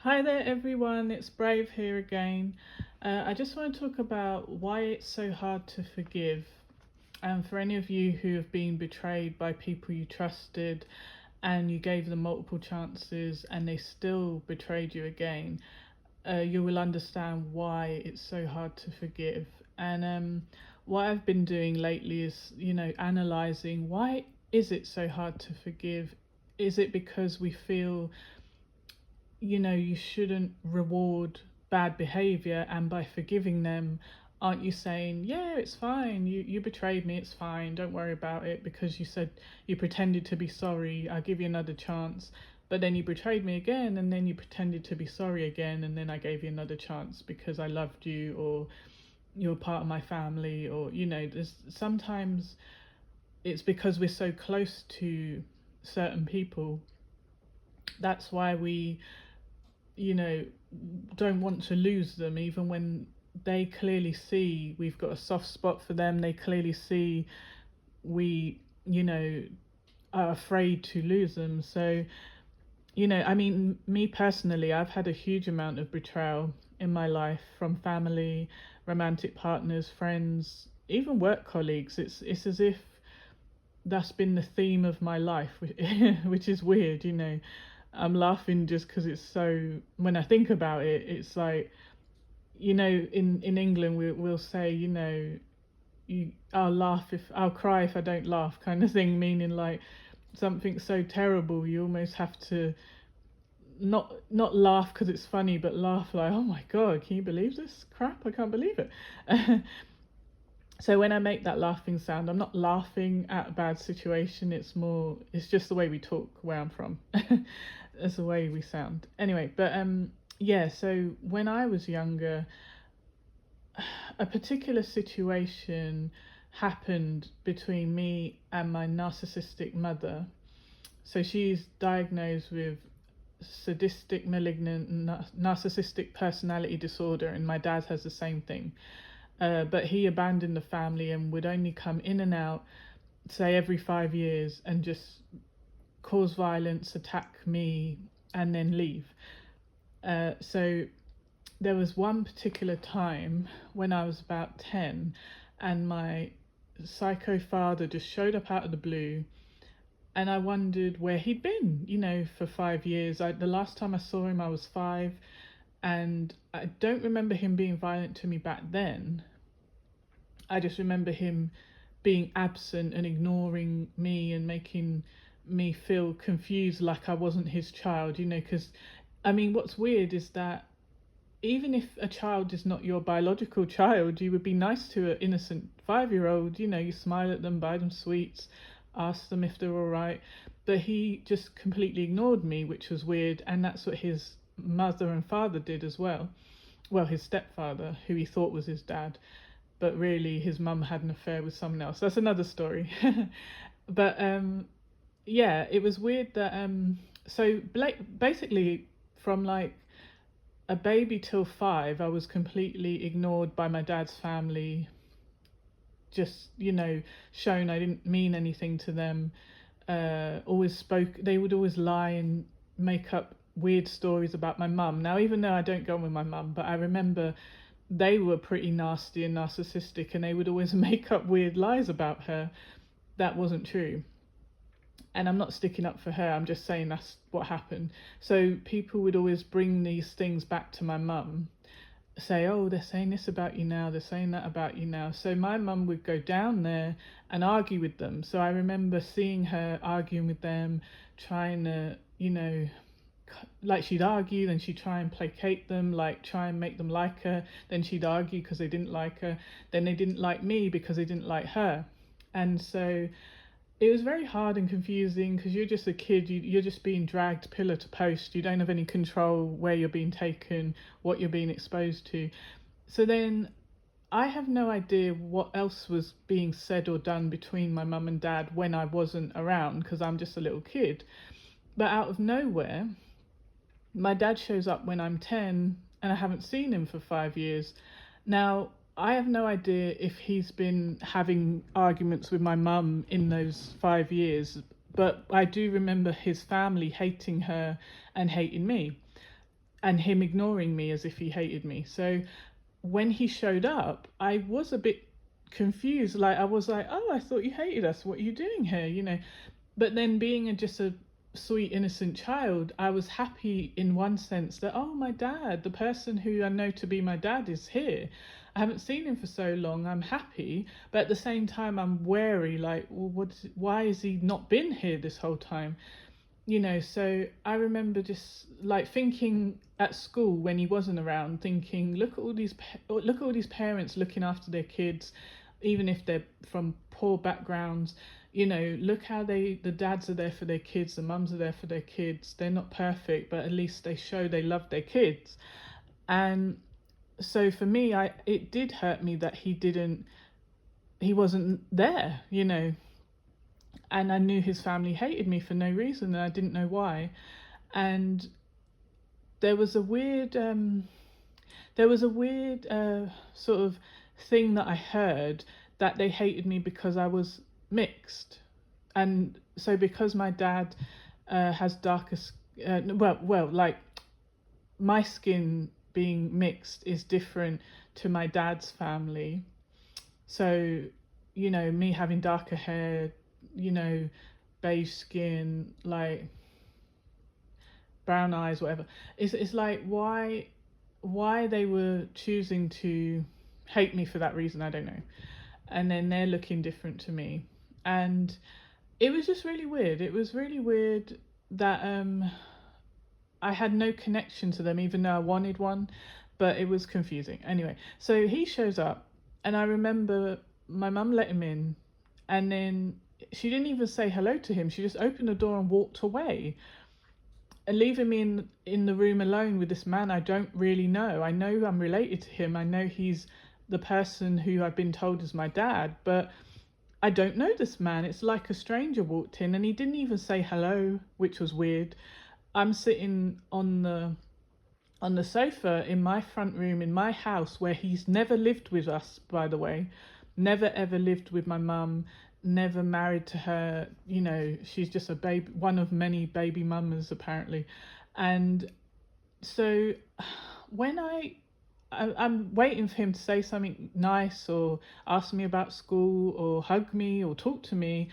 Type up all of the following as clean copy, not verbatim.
Hi there, everyone. It's Brave here again. I just want to talk about why it's so hard to forgive. And for any of you who have been betrayed by people you trusted and you gave them multiple chances and they still betrayed you again, you will understand why it's so hard to forgive. And what I've been doing lately is, analyzing why is it so hard to forgive? Is it because we feel you shouldn't reward bad behavior, and by forgiving them, aren't you saying, yeah, it's fine, you betrayed me, it's fine, don't worry about it, because you said you pretended to be sorry, I'll give you another chance, but then you betrayed me again, and then you pretended to be sorry again, and then I gave you another chance because I loved you, or you're part of my family, or there's sometimes it's because we're so close to certain people. That's why we you know, don't want to lose them, even when they clearly see we've got a soft spot for them. They clearly see we, are afraid to lose them. So, I mean, me personally, I've had a huge amount of betrayal in my life from family, romantic partners, friends, even work colleagues. It's as if that's been the theme of my life, which is weird. I'm laughing just because it's so, when I think about it, it's like, in England, we'll say, I'll cry if I don't laugh, kind of thing, meaning like something so terrible, you almost have to not laugh because it's funny, but laugh like, oh my God, can you believe this crap? I can't believe it. So when I make that laughing sound, I'm not laughing at a bad situation. It's just the way we talk where I'm from. It's the way we sound. Anyway, but yeah. So when I was younger, a particular situation happened between me and my narcissistic mother. So she's diagnosed with sadistic, malignant, narcissistic personality disorder, and my dad has the same thing. But he abandoned the family and would only come in and out, say every 5 years, and just cause violence, attack me, and then leave. So there was one particular time when I was about 10, and my psycho father just showed up out of the blue, and I wondered where he'd been, for 5 years. The last time I saw him, I was 5, and I don't remember him being violent to me back then. I just remember him being absent and ignoring me and making me feel confused, like I wasn't his child, because I mean, what's weird is that even if a child is not your biological child, you would be nice to an innocent 5-year-old, you smile at them, buy them sweets, ask them if they're all right. But he just completely ignored me, which was weird, and that's what his mother and father did as well. Well, his stepfather, who he thought was his dad, but really his mum had an affair with someone else. That's another story. But yeah, it was weird that so basically from like a baby till 5, I was completely ignored by my dad's family. Just shown I didn't mean anything to them. Always spoke. They would always lie and make up weird stories about my mum. Now, even though I don't go on with my mum, but I remember they were pretty nasty and narcissistic, and they would always make up weird lies about her that wasn't true. And I'm not sticking up for her, I'm just saying that's what happened. So people would always bring these things back to my mum, say, oh, they're saying this about you now, they're saying that about you now. So my mum would go down there and argue with them. So I remember seeing her arguing with them, trying to, like she'd argue, then she'd try and placate them, like try and make them like her. Then she'd argue because they didn't like her. Then they didn't like me because they didn't like her. And so it was very hard and confusing because you're just a kid, you're just being dragged pillar to post. You don't have any control where you're being taken, what you're being exposed to. So then I have no idea what else was being said or done between my mum and dad when I wasn't around, because I'm just a little kid. But out of nowhere, my dad shows up when I'm 10 and I haven't seen him for 5 years. Now, I have no idea if he's been having arguments with my mum in those 5 years, but I do remember his family hating her and hating me. and him ignoring me as if he hated me. So when he showed up, I was a bit confused. Like, I was like, oh, I thought you hated us. What are you doing here? You know. But then being just a sweet, innocent child, I was happy in one sense that, oh, my dad, the person who I know to be my dad, is here. I haven't seen him for so long. I'm happy. But at the same time, I'm wary, like, well, why has he not been here this whole time? You know, so I remember just like thinking at school when he wasn't around, thinking, look at all these parents looking after their kids, even if they're from poor backgrounds. You know, look how the dads are there for their kids, the mums are there for their kids. They're not perfect, but at least they show they love their kids. And so for me, it did hurt me that he wasn't there, you know. And I knew his family hated me for no reason, and I didn't know why. And there was a weird sort of thing that I heard, that they hated me because I was mixed. And so because my dad has darker like, my skin being mixed is different to my dad's family. So, you know, me having darker hair, you know, beige skin, like brown eyes, whatever. It's like, why they were choosing to hate me for that reason, I don't know. And then they're looking different to me. And it was just really weird. It was really weird that I had no connection to them, even though I wanted one, but it was confusing. Anyway, so he shows up, and I remember my mum let him in, and then she didn't even say hello to him. She just opened the door and walked away, and leaving me in the room alone with this man I don't really know. I know I'm related to him. I know he's the person who I've been told is my dad, but I don't know this man. It's like a stranger walked in, and he didn't even say hello, which was weird. I'm sitting on the sofa in my front room in my house, where he's never lived with us, by the way. Never ever lived with my mum, never married to her. You know, she's just a baby, one of many baby mamas apparently. And so when I'm waiting for him to say something nice, or ask me about school, or hug me, or talk to me,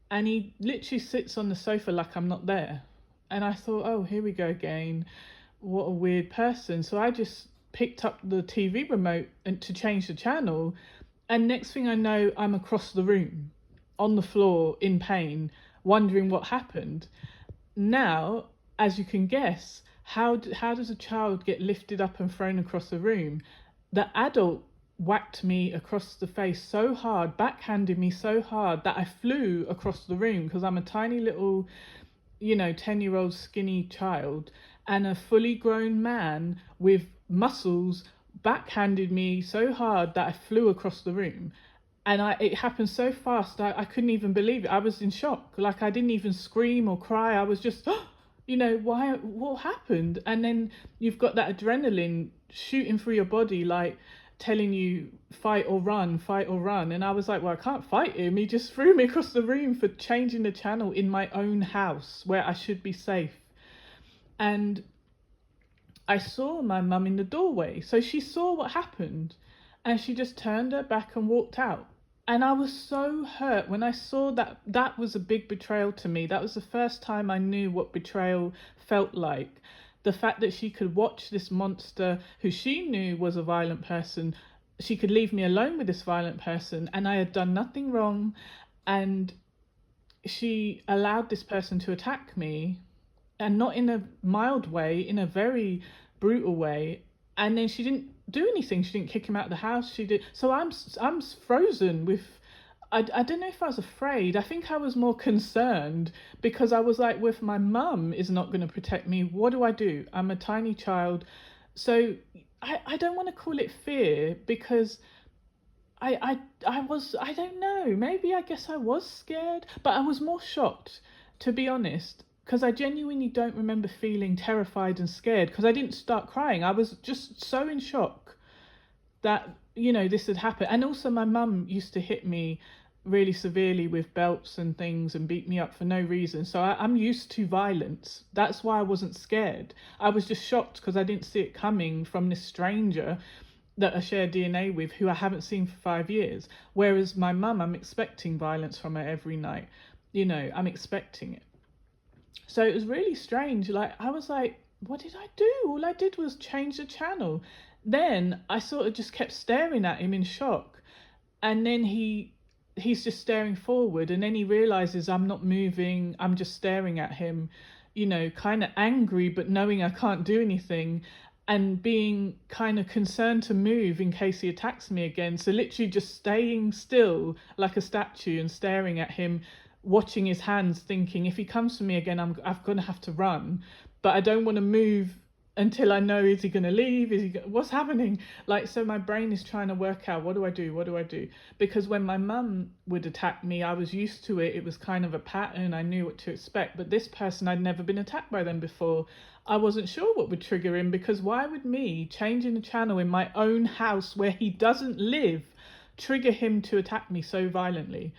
and he literally sits on the sofa like I'm not there. And I thought, oh, here we go again. What a weird person. So I just picked up the TV remote and to change the channel, and next thing I know, I'm across the room on the floor in pain, wondering what happened. Now, as you can guess, how does a child get lifted up and thrown across the room? The adult whacked me across the face so hard, backhanded me so hard, that I flew across the room, because I'm a tiny little, you know, 10-year-old skinny child, and a fully grown man with muscles backhanded me so hard that I flew across the room. And it happened so fast, I couldn't even believe it. I was in shock. Like, I didn't even scream or cry. I was just, you know, what happened? And then you've got that adrenaline shooting through your body, like telling you fight or run, fight or run. And I was like, well, I can't fight him. He just threw me across the room for changing the channel in my own house, where I should be safe. And I saw my mum in the doorway. So she saw what happened, and she just turned her back and walked out. And I was so hurt when I saw that. That was a big betrayal to me. That was the first time I knew what betrayal felt like. The fact that she could watch this monster, who she knew was a violent person, she could leave me alone with this violent person, and I had done nothing wrong, and she allowed this person to attack me, and not in a mild way, in a very brutal way. And then she didn't do anything. She didn't kick him out of the house. She did. So I'm frozen with, I don't know if I was afraid. I think I was more concerned, because I was like, well, if my mum is not going to protect me, what do? I'm a tiny child. So I don't want to call it fear, because I don't know, maybe I guess I was scared, but I was more shocked, to be honest, because I genuinely don't remember feeling terrified and scared, because I didn't start crying. I was just so in shock that, you know, this had happened. And also my mum used to hit me really severely with belts and things and beat me up for no reason. So I'm used to violence. That's why I wasn't scared. I was just shocked because I didn't see it coming from this stranger that I share DNA with who I haven't seen for 5 years. Whereas my mum, I'm expecting violence from her every night. I'm expecting it. So it was really strange. Like, I was like, what did I do? All I did was change the channel. Then I sort of just kept staring at him in shock. And then he's just staring forward, and then he realizes I'm not moving, I'm just staring at him, kind of angry but knowing I can't do anything, and being kind of concerned to move in case he attacks me again. So literally just staying still like a statue and staring at him, watching his hands, thinking if he comes for me again, I'm gonna have to run, but I don't want to move until I know, is he going to leave? What's happening? Like, so my brain is trying to work out, what do I do? What do I do? Because when my mum would attack me, I was used to it. It was kind of a pattern. I knew what to expect. But this person, I'd never been attacked by them before. I wasn't sure what would trigger him, because why would me changing the channel in my own house where he doesn't live trigger him to attack me so violently?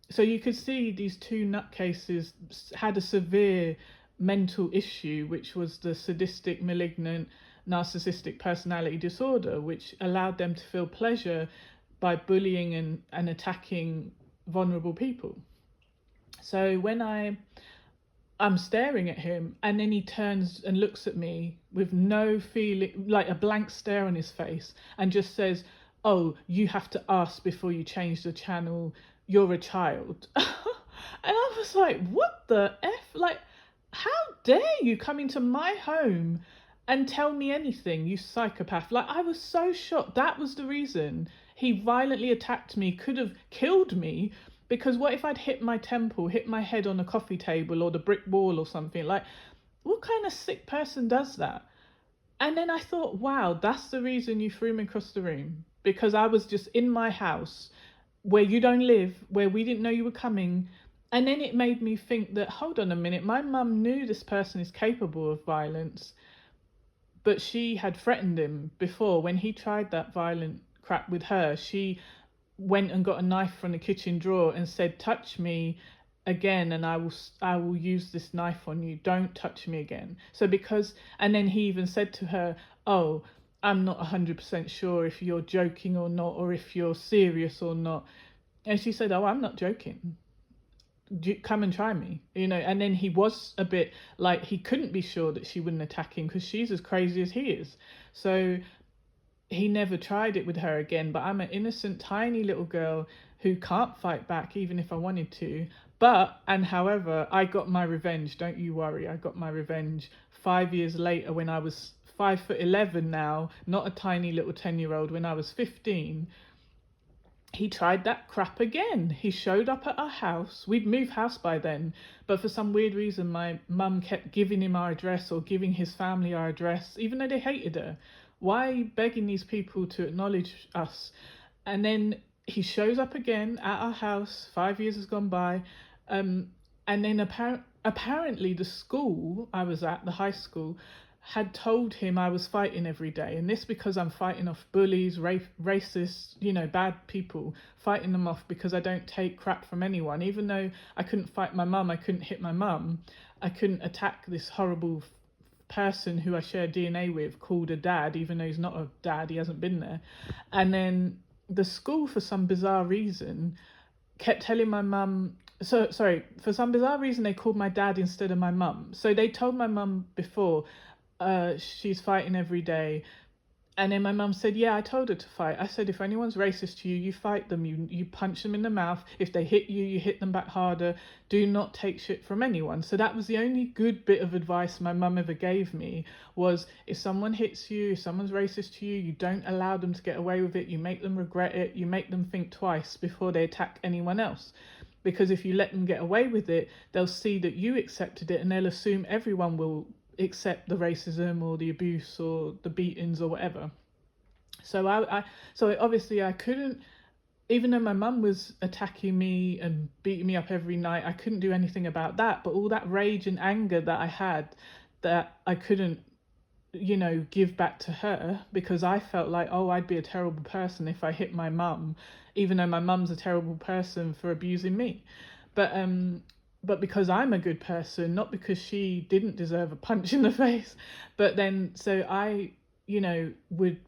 So you could see these two nutcases had a severe mental issue, which was the sadistic, malignant, narcissistic personality disorder, which allowed them to feel pleasure by bullying and attacking vulnerable people. So when I'm staring at him, and then he turns and looks at me with no feeling, like a blank stare on his face, and just says, "Oh, you have to ask before you change the channel. You're a child." And I was like, what the F? Like, how dare you come into my home and tell me anything, you psychopath? Like, I was so shocked. That was the reason he violently attacked me, could have killed me, because what if I'd hit my temple, hit my head on a coffee table or the brick wall or something? Like, what kind of sick person does that? And then I thought, wow, that's the reason you threw me across the room, because I was just in my house where you don't live, where we didn't know you were coming. And then it made me think that, hold on a minute, my mum knew this person is capable of violence, but she had threatened him before. When he tried that violent crap with her, she went and got a knife from the kitchen drawer and said, touch me again and I will use this knife on you. Don't touch me again. So and then he even said to her, oh, I'm not 100% sure if you're joking or not, or if you're serious or not. And she said, oh, I'm not joking. Come and try me, and then he was a bit like, he couldn't be sure that she wouldn't attack him because she's as crazy as he is. So he never tried it with her again. But I'm an innocent tiny little girl who can't fight back even if I wanted to. However, I got my revenge, don't you worry. I got my revenge 5 years later, when I was 5'11" now, not a tiny little 10-year-old. When I was 15, he tried that crap again. He showed up at our house. We'd moved house by then, but for some weird reason, my mum kept giving him our address or giving his family our address, even though they hated her. Why begging these people to acknowledge us? And then he shows up again at our house. 5 years has gone by. And then apparently the school I was at, the high school, had told him I was fighting every day. And this because I'm fighting off bullies, racists, bad people, fighting them off because I don't take crap from anyone. Even though I couldn't fight my mum, I couldn't hit my mum, I couldn't attack this horrible person who I share DNA with, called a dad, even though he's not a dad, he hasn't been there. And then the school, for some bizarre reason, kept telling my mum, for some bizarre reason, they called my dad instead of my mum. So they told my mum before, she's fighting every day. And then my mum said, yeah, I told her to fight. I said, if anyone's racist to you, you fight them. You punch them in the mouth. If they hit you, you hit them back harder. Do not take shit from anyone. So that was the only good bit of advice my mum ever gave me, was if someone hits you, if someone's racist to you, you don't allow them to get away with it. You make them regret it. You make them think twice before they attack anyone else. Because if you let them get away with it, they'll see that you accepted it, and they'll assume everyone will accept the racism or the abuse or the beatings or whatever. So obviously I couldn't, even though my mum was attacking me and beating me up every night, I couldn't do anything about that. But all that rage and anger that I had, that I couldn't give back to her, because I felt like, oh, I'd be a terrible person if I hit my mum, even though my mum's a terrible person for abusing me. But because I'm a good person, not because she didn't deserve a punch in the face. But then, so I, would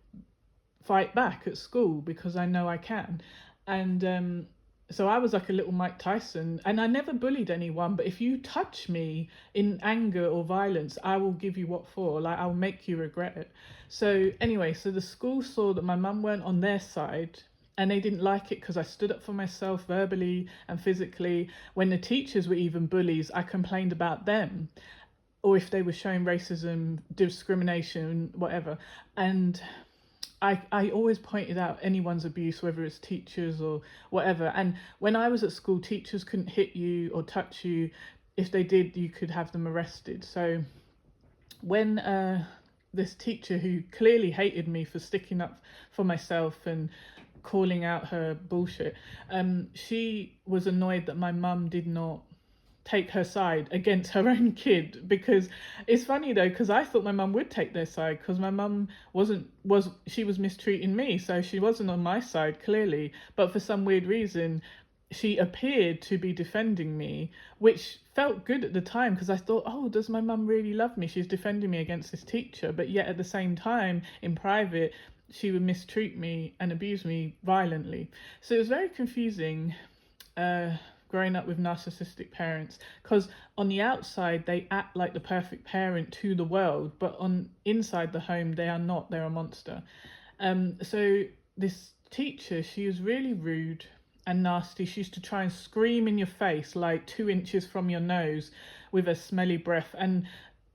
fight back at school because I know I can. And so I was like a little Mike Tyson, and I never bullied anyone. But if you touch me in anger or violence, I will give you what for. Like, I'll make you regret it. So anyway, so the school saw that my mum weren't on their side, and they didn't like it because I stood up for myself verbally and physically. When the teachers were even bullies, I complained about them, or if they were showing racism, discrimination, whatever. And I always pointed out anyone's abuse, whether it's teachers or whatever. And when I was at school, teachers couldn't hit you or touch you. If they did, you could have them arrested. So when this teacher, who clearly hated me for sticking up for myself and calling out her bullshit, she was annoyed that my mum did not take her side against her own kid. Because it's funny though, because I thought my mum would take their side, because my mum she was mistreating me, so she wasn't on my side clearly. But for some weird reason, she appeared to be defending me, which felt good at the time, because I thought, oh, does my mum really love me? She's defending me against this teacher. But yet at the same time, in private, she would mistreat me and abuse me violently. So it was very confusing growing up with narcissistic parents, because on the outside they act like the perfect parent to the world, but on inside the home they are not. They're a monster. So this teacher, she was really rude and nasty. She used to try and scream in your face like 2 inches from your nose with a smelly breath. And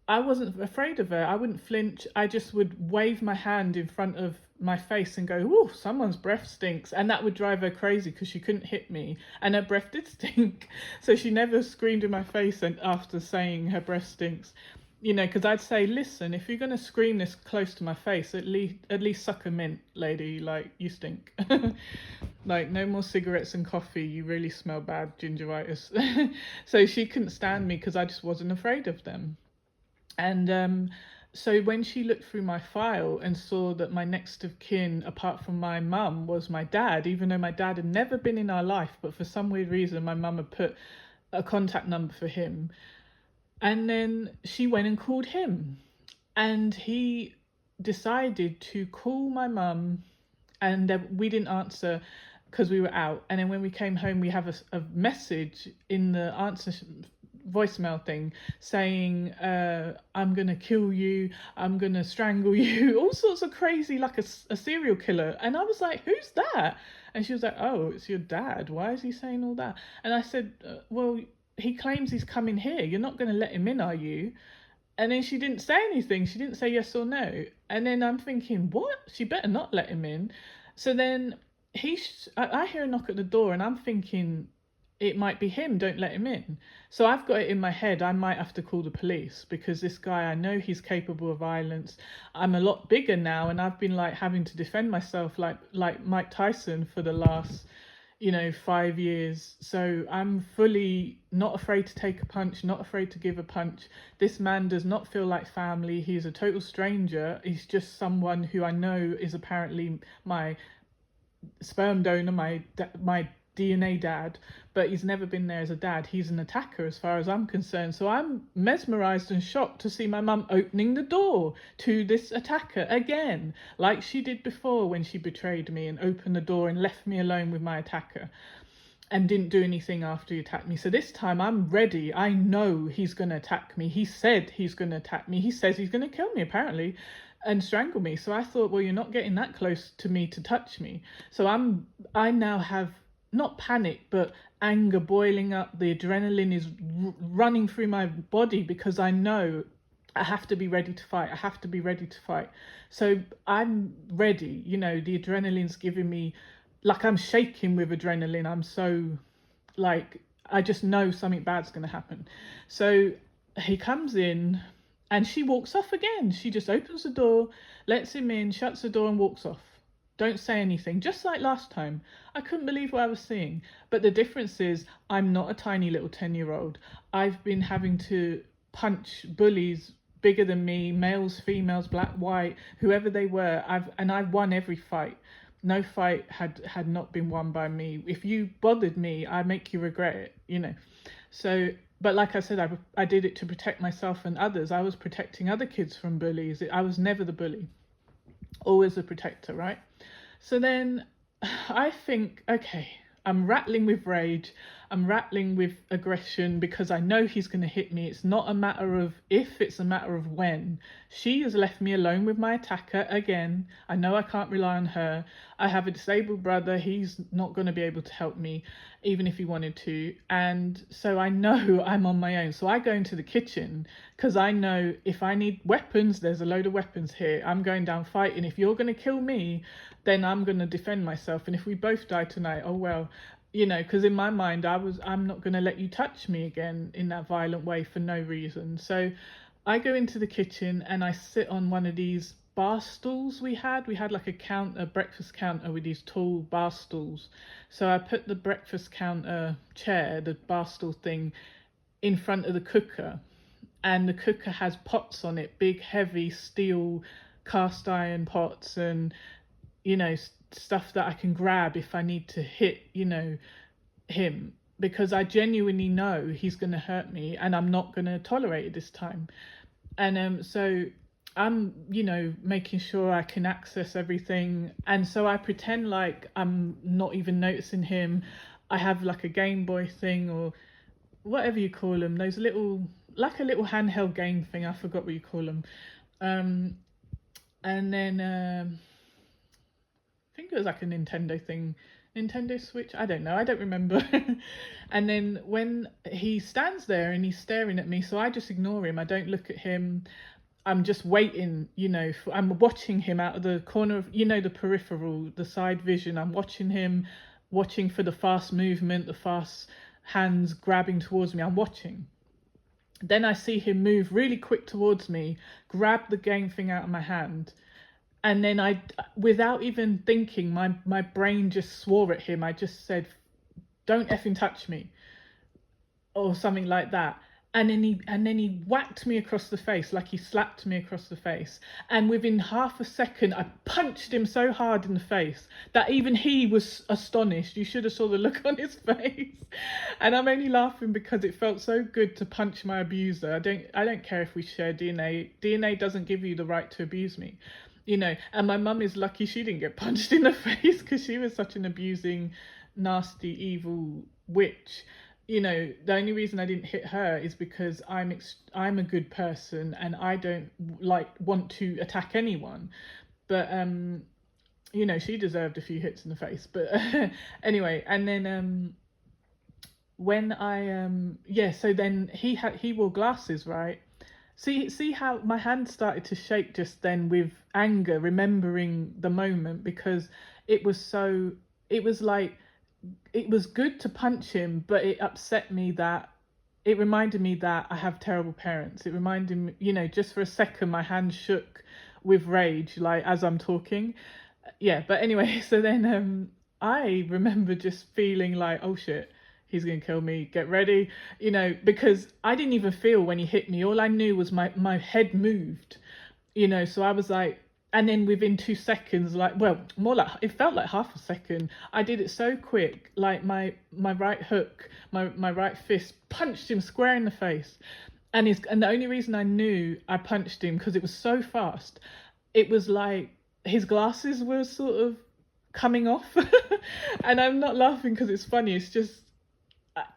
I wasn't afraid of her. I wouldn't flinch. I just would wave my hand in front of my face and go, "Ooh, someone's breath stinks." And that would drive her crazy because she couldn't hit me. And her breath did stink. So she never screamed in my face and after saying her breath stinks. Because I'd say, listen, if you're going to scream this close to my face, at least suck a mint, lady. Like, you stink. Like, no more cigarettes and coffee. You really smell bad, gingivitis. So she couldn't stand me because I just wasn't afraid of them. And so when she looked through my file and saw that my next of kin, apart from my mum, was my dad, even though my dad had never been in our life, but for some weird reason, my mum had put a contact number for him. And then she went and called him. And he decided to call my mum, and we didn't answer because we were out. And then when we came home, we have a message in the answer voicemail thing saying, I'm gonna kill you, I'm gonna strangle you, all sorts of crazy, like a serial killer. And I was like, who's that? And she was like, oh, it's your dad. Why is he saying all that? And I said, well, he claims he's coming here. You're not going to let him in, are you? And then she didn't say anything. She didn't say yes or no. And then I'm thinking, what? She better not let him in. So then I hear a knock at the door, and I'm thinking, it might be him, don't let him in. So I've got it in my head, I might have to call the police, because this guy, I know he's capable of violence. I'm a lot bigger now, and I've been like having to defend myself like Mike Tyson for the last 5 years. So I'm fully not afraid to take a punch, not afraid to give a punch. This man does not feel like family. He's a total stranger. He's just someone who I know is apparently my sperm donor, my DNA dad, but he's never been there as a dad. He's an attacker as far as I'm concerned. So I'm mesmerized and shocked to see my mum opening the door to this attacker again, like she did before when she betrayed me and opened the door and left me alone with my attacker and didn't do anything after he attacked me. So this time I'm ready. I know he's going to attack me. He said he's going to attack me. He says he's going to kill me, apparently, and strangle me. So I thought, well, you're not getting that close to me to touch me. So I now have not panic, but anger boiling up. The adrenaline is running through my body because I know I have to be ready to fight. I have to be ready to fight. So I'm ready. The adrenaline's giving me, like, I'm shaking with adrenaline. I'm so, like, I just know something bad's going to happen. So he comes in and she walks off again. She just opens the door, lets him in, shuts the door and walks off. Don't say anything, just like last time. I couldn't believe what I was seeing. But the difference is I'm not a tiny little 10-year-old. I've been having to punch bullies bigger than me, males, females, black, white, whoever they were. I've won every fight. No fight had not been won by me. If you bothered me, I make you regret it, you know. So, but like I said, I did it to protect myself and others. I was protecting other kids from bullies. I was never the bully, always the protector, right? So then I think, okay, I'm rattling with rage. I'm rattling with aggression because I know he's going to hit me. It's not a matter of if, it's a matter of when. She has left me alone with my attacker again. I know I can't rely on her. I have a disabled brother. He's not going to be able to help me, even if he wanted to. And so I know I'm on my own. So I go into the kitchen because I know if I need weapons, there's a load of weapons here. I'm going down fighting. If you're going to kill me, then I'm going to defend myself. And if we both die tonight, oh well. You know, because in my mind, I'm not going to let you touch me again in that violent way for no reason. So I go into the kitchen and I sit on one of these bar stools we had. We had like a breakfast counter with these tall bar stools. So I put the breakfast counter chair, the bar stool thing, in front of the cooker. And the cooker has pots on it, big, heavy steel cast iron pots and, you know, stuff that I can grab if I need to hit, you know, him, because I genuinely know he's going to hurt me and I'm not going to tolerate it this time. And so I'm, you know, making sure I can access everything. And so I pretend like I'm not even noticing him. I have like a Game Boy thing or whatever you call them, those little, like a little handheld game thing. I forgot what you call them. And then I think it was like a Nintendo thing, Nintendo Switch, I don't know, I don't remember. And then when he stands there and he's staring at me, so I just ignore him, I don't look at him. I'm just waiting, you know, I'm watching him out of the corner of, you know, the peripheral, the side vision. I'm watching him, watching for the fast movement, the fast hands grabbing towards me. I'm watching. Then I see him move really quick towards me, grab the game thing out of my hand. And then I, without even thinking, my brain just swore at him. I just said, "Don't effing touch me," or something like that. And then he whacked me across the face, like he slapped me across the face. And within half a second, I punched him so hard in the face that even he was astonished. You should have saw the look on his face. And I'm only laughing because it felt so good to punch my abuser. I don't care if we share DNA. DNA doesn't give you the right to abuse me. You know, and my mum is lucky she didn't get punched in the face because she was such an abusing, nasty, evil witch. You know, the only reason I didn't hit her is because I'm a good person and I don't want to attack anyone. But you know, she deserved a few hits in the face. But anyway, and then when I so then he wore glasses, right? See how my hand started to shake just then with anger, remembering the moment, because it was like, it was good to punch him, but it upset me that it reminded me that I have terrible parents. It reminded me, you know, just for a second, my hand shook with rage, like as I'm talking. Yeah, but anyway, so then I remember just feeling like, oh shit, he's gonna kill me, get ready, you know, because I didn't even feel when he hit me. All I knew was my head moved, you know, so I was like, and then within 2 seconds, like, well, more like, it felt like half a second, I did it so quick, like my right hook, my right fist punched him square in the face. And the only reason I knew I punched him, because it was so fast, it was like his glasses were sort of coming off. And I'm not laughing because it's funny, it's just,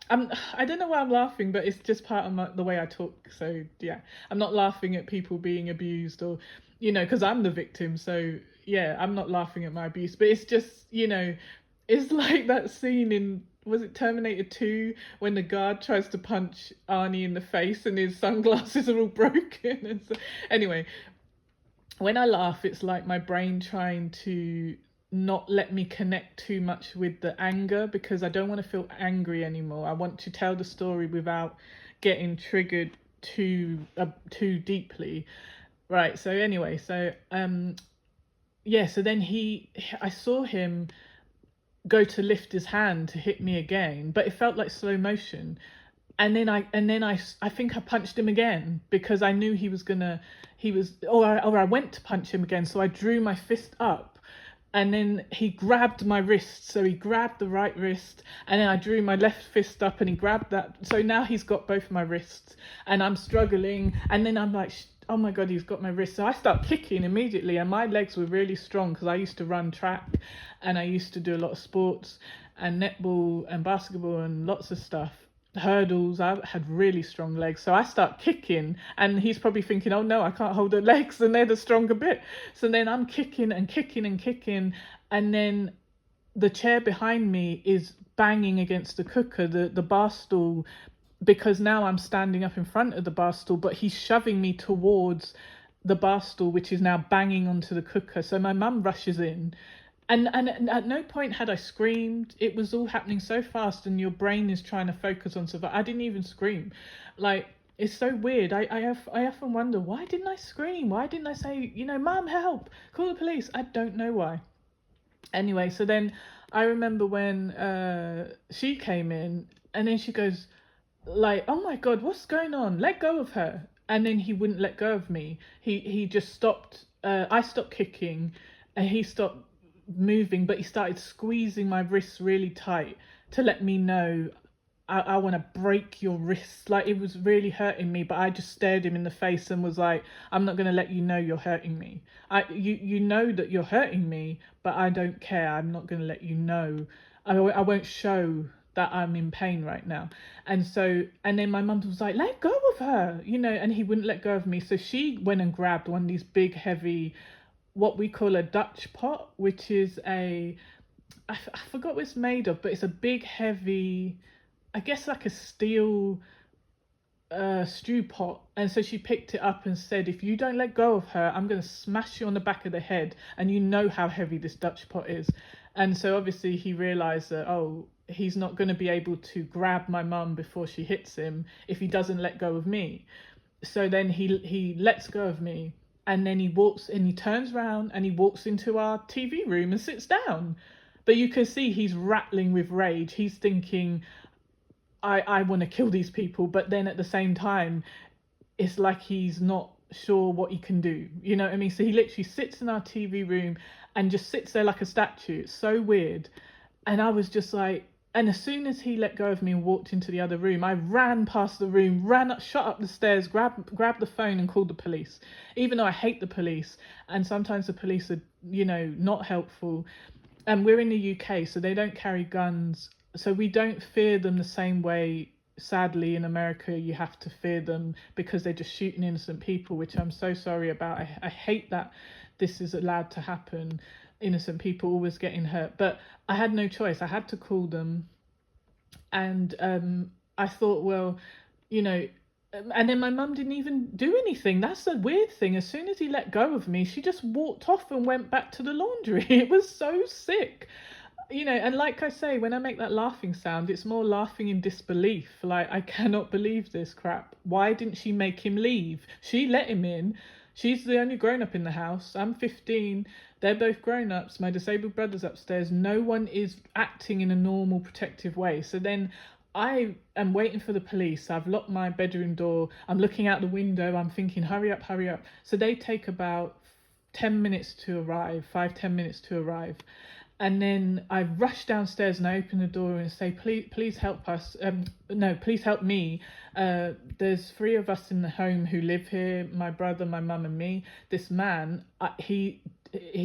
I don't know why I'm laughing, but it's just part of the way I talk. So yeah, I'm not laughing at people being abused, or, you know, because I'm the victim. So yeah, I'm not laughing at my abuse, but it's just, you know, it's like that scene in, was it Terminator 2, when the guard tries to punch Arnie in the face and his sunglasses are all broken. And so anyway, when I laugh, it's like my brain trying to not let me connect too much with the anger, because I don't want to feel angry anymore. I want to tell the story without getting triggered too deeply. Right, so anyway, so yeah, so then I saw him go to lift his hand to hit me again, but it felt like slow motion. I think I punched him again because I knew or I went to punch him again. So I drew my fist up, and then he grabbed my wrist. So he grabbed the right wrist, and then I drew my left fist up and he grabbed that. So now he's got both my wrists, and I'm struggling. And then I'm like, oh my God, he's got my wrist. So I start kicking immediately, and my legs were really strong because I used to run track and I used to do a lot of sports and netball and basketball and lots of stuff. Hurdles. I had really strong legs, so I start kicking, and he's probably thinking, oh no, I can't hold her legs and they're the stronger bit. So then I'm kicking and kicking and kicking, and then the chair behind me is banging against the cooker, the bar stool, because now I'm standing up in front of the bar stool, but he's shoving me towards the bar stool, which is now banging onto the cooker. So my mum rushes in. And at no point had I screamed. It was all happening so fast, and your brain is trying to focus on survival. I didn't even scream. Like, it's so weird. I often wonder, why didn't I scream? Why didn't I say, Mum, help, call the police? I don't know why. Anyway, so then I remember when she came in, and then she goes, like, oh my God, what's going on? Let go of her. And then he wouldn't let go of me. He just stopped. I stopped kicking, and he stopped moving, but he started squeezing my wrists really tight to let me know, I want to break your wrists. Like, it was really hurting me, but I just stared him in the face and was like, I'm not going to let you know you're hurting me. You know that you're hurting me, but I don't care. I'm not going to let you know. I won't show that I'm in pain right now. And then my mum was like, let go of her, and he wouldn't let go of me. So she went and grabbed one of these big, heavy, what we call a Dutch pot, which is I forgot what it's made of, but it's a big, heavy, I guess like a steel stew pot. And so she picked it up and said, if you don't let go of her, I'm going to smash you on the back of the head. And you know how heavy this Dutch pot is. And so obviously he realized that, oh, he's not going to be able to grab my mum before she hits him if he doesn't let go of me. So then he lets go of me. And then he turns around and he walks into our TV room and sits down. But you can see he's rattling with rage. He's thinking, I want to kill these people. But then at the same time, it's like he's not sure what he can do. You know what I mean? So he literally sits in our TV room and just sits there like a statue. It's so weird. And I was just like, and as soon as he let go of me and walked into the other room, I ran past the room, shot up the stairs, grabbed the phone and called the police. Even though I hate the police, and sometimes the police are, not helpful. And we're in the UK, so they don't carry guns. So we don't fear them the same way. Sadly, in America, you have to fear them because they're just shooting innocent people, which I'm so sorry about. I hate that this is allowed to happen. Innocent people always getting hurt, but I had no choice. I had to call them. And I thought, well, and then my mum didn't even do anything. That's the weird thing. As soon as he let go of me, she just walked off and went back to the laundry. It was so sick. And like I say, when I make that laughing sound, it's more laughing in disbelief. Like, I cannot believe this crap. Why didn't she make him leave? She let him in. She's the only grown-up in the house. I'm 15. They're both grown-ups. My disabled brother's upstairs. No one is acting in a normal, protective way. So then I am waiting for the police. I've locked my bedroom door. I'm looking out the window. I'm thinking, hurry up, hurry up. So they take about 10 minutes to arrive, 5-10 minutes to arrive. And then I rush downstairs and I open the door and say, please help us. No, please help me. There's 3 of us in the home who live here, my brother, my mum and me. This man, he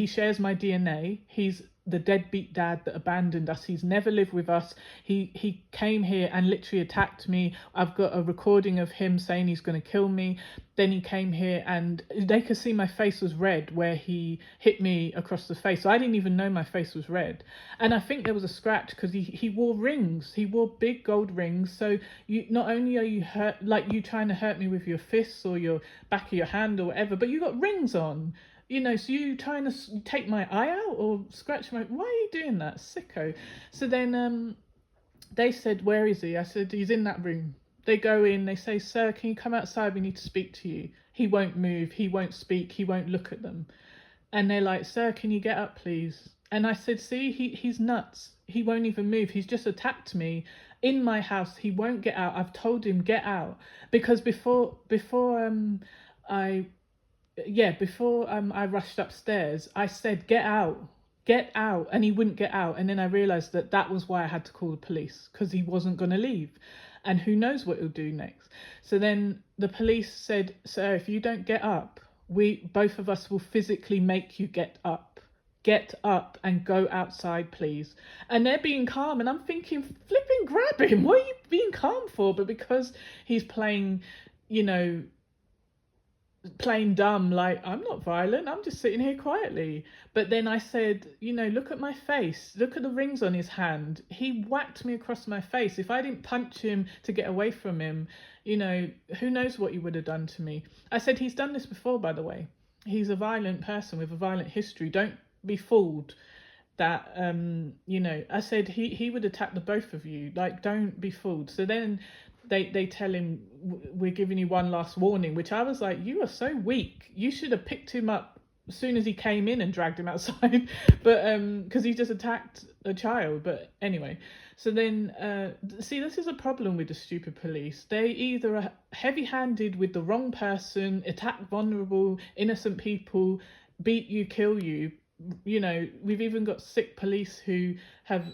shares my DNA. He's the deadbeat dad that abandoned us. He's never lived with us. He came here and literally attacked me. I've got a recording of him saying he's going to kill me. Then he came here and they could see my face was red where he hit me across the face. So I didn't even know my face was red. And I think there was a scratch because he wore rings. He wore big gold rings. So you not only are you hurt, like you trying to hurt me with your fists or your back of your hand or whatever, but you got rings on. So you trying to take my eye out or scratch my... Why are you doing that? Sicko. So then they said, where is he? I said, he's in that room. They go in, they say, sir, can you come outside? We need to speak to you. He won't move. He won't speak. He won't look at them. And they're like, sir, can you get up, please? And I said, see, he's nuts. He won't even move. He's just attacked me in my house. He won't get out. I've told him get out. Because I before I rushed upstairs, I said get out, and he wouldn't get out. And then I realized that that was why I had to call the police, because he wasn't going to leave, and who knows what he'll do next. So then the police said, "Sir, if you don't get up, we both of us will physically make you get up. Get up and go outside, please." And they're being calm, and I'm thinking, flipping grab him. What are you being calm for? But because he's playing, you know, playing dumb, like, I'm not violent, I'm just sitting here quietly. But then I said, look at my face, look at the rings on his hand. He whacked me across my face. If I didn't punch him to get away from him, who knows what he would have done to me. I said, he's done this before, by the way. He's a violent person with a violent history. Don't be fooled that I said he would attack the both of you. Like, don't be fooled. So then they tell him, we're giving you one last warning, which I was like, you are so weak. You should have picked him up as soon as he came in and dragged him outside. But because he just attacked a child. But anyway, so then see, this is a problem with the stupid police. They either are heavy-handed with the wrong person, attack vulnerable innocent people, beat you, kill you. We've even got sick police who have